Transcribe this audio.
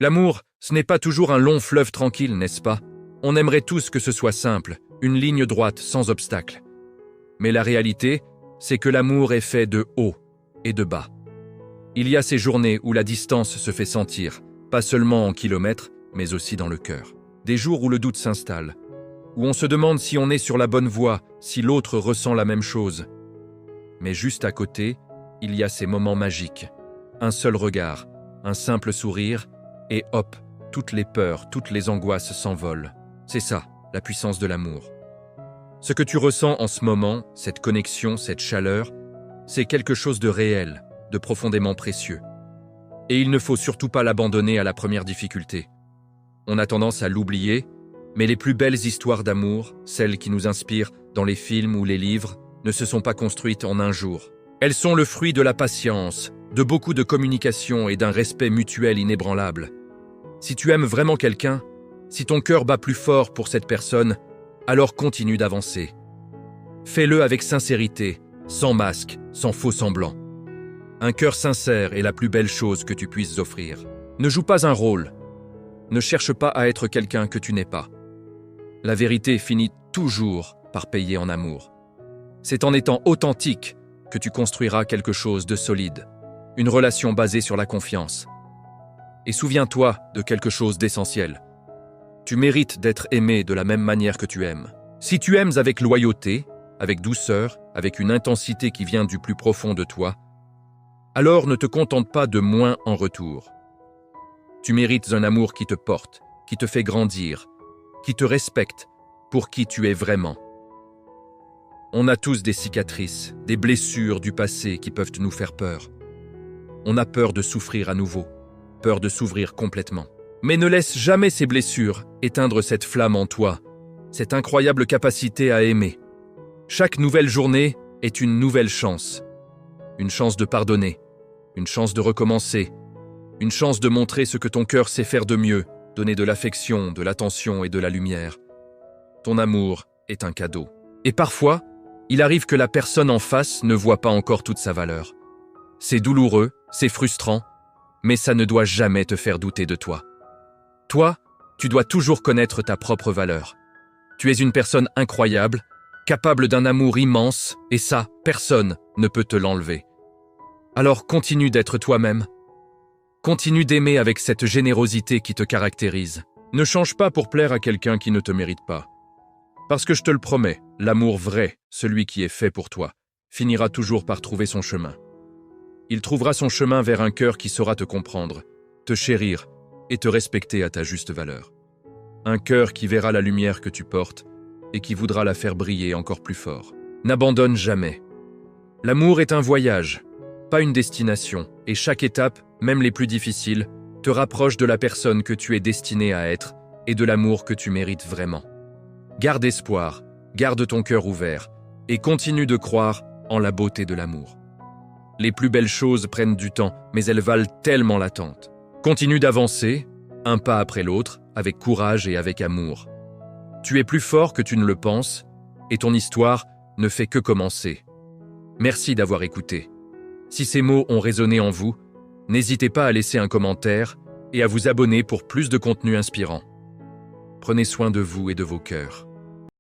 L'amour, ce n'est pas toujours un long fleuve tranquille, n'est-ce pas? On aimerait tous que ce soit simple, une ligne droite, sans obstacle. Mais la réalité, c'est que l'amour est fait de haut et de bas. Il y a ces journées où la distance se fait sentir, pas seulement en kilomètres, mais aussi dans le cœur. Des jours où le doute s'installe, où on se demande si on est sur la bonne voie, si l'autre ressent la même chose. Mais juste à côté, il y a ces moments magiques. Un seul regard, un simple sourire, et hop, toutes les peurs, toutes les angoisses s'envolent. C'est ça, la puissance de l'amour. Ce que tu ressens en ce moment, cette connexion, cette chaleur, c'est quelque chose de réel, de profondément précieux. Et il ne faut surtout pas l'abandonner à la première difficulté. On a tendance à l'oublier, mais les plus belles histoires d'amour, celles qui nous inspirent dans les films ou les livres, ne se sont pas construites en un jour. Elles sont le fruit de la patience, de beaucoup de communication et d'un respect mutuel inébranlable. Si tu aimes vraiment quelqu'un, si ton cœur bat plus fort pour cette personne, alors continue d'avancer. Fais-le avec sincérité, sans masque, sans faux semblant. Un cœur sincère est la plus belle chose que tu puisses offrir. Ne joue pas un rôle. Ne cherche pas à être quelqu'un que tu n'es pas. La vérité finit toujours par payer en amour. C'est en étant authentique que tu construiras quelque chose de solide, une relation basée sur la confiance. Et souviens-toi de quelque chose d'essentiel. Tu mérites d'être aimé de la même manière que tu aimes. Si tu aimes avec loyauté, avec douceur, avec une intensité qui vient du plus profond de toi, alors ne te contente pas de moins en retour. Tu mérites un amour qui te porte, qui te fait grandir, qui te respecte pour qui tu es vraiment. On a tous des cicatrices, des blessures du passé qui peuvent nous faire peur. On a peur de souffrir à nouveau, peur de s'ouvrir complètement. Mais ne laisse jamais ces blessures éteindre cette flamme en toi, cette incroyable capacité à aimer. Chaque nouvelle journée est une nouvelle chance. Une chance de pardonner, une chance de recommencer, une chance de montrer ce que ton cœur sait faire de mieux, donner de l'affection, de l'attention et de la lumière. Ton amour est un cadeau. Et parfois, il arrive que la personne en face ne voit pas encore toute sa valeur. C'est douloureux, c'est frustrant, mais ça ne doit jamais te faire douter de toi. Toi, tu dois toujours connaître ta propre valeur. Tu es une personne incroyable, capable d'un amour immense, et ça, personne ne peut te l'enlever. Alors continue d'être toi-même. Continue d'aimer avec cette générosité qui te caractérise. Ne change pas pour plaire à quelqu'un qui ne te mérite pas. Parce que je te le promets, l'amour vrai, celui qui est fait pour toi, finira toujours par trouver son chemin. Il trouvera son chemin vers un cœur qui saura te comprendre, te chérir et te respecter à ta juste valeur. Un cœur qui verra la lumière que tu portes et qui voudra la faire briller encore plus fort. N'abandonne jamais. L'amour est un voyage, pas une destination, et chaque étape, même les plus difficiles, te rapproche de la personne que tu es destiné à être et de l'amour que tu mérites vraiment. Garde espoir, garde ton cœur ouvert et continue de croire en la beauté de l'amour. Les plus belles choses prennent du temps, mais elles valent tellement l'attente. Continue d'avancer, un pas après l'autre, avec courage et avec amour. Tu es plus fort que tu ne le penses, et ton histoire ne fait que commencer. Merci d'avoir écouté. Si ces mots ont résonné en vous, n'hésitez pas à laisser un commentaire et à vous abonner pour plus de contenu inspirant. Prenez soin de vous et de vos cœurs.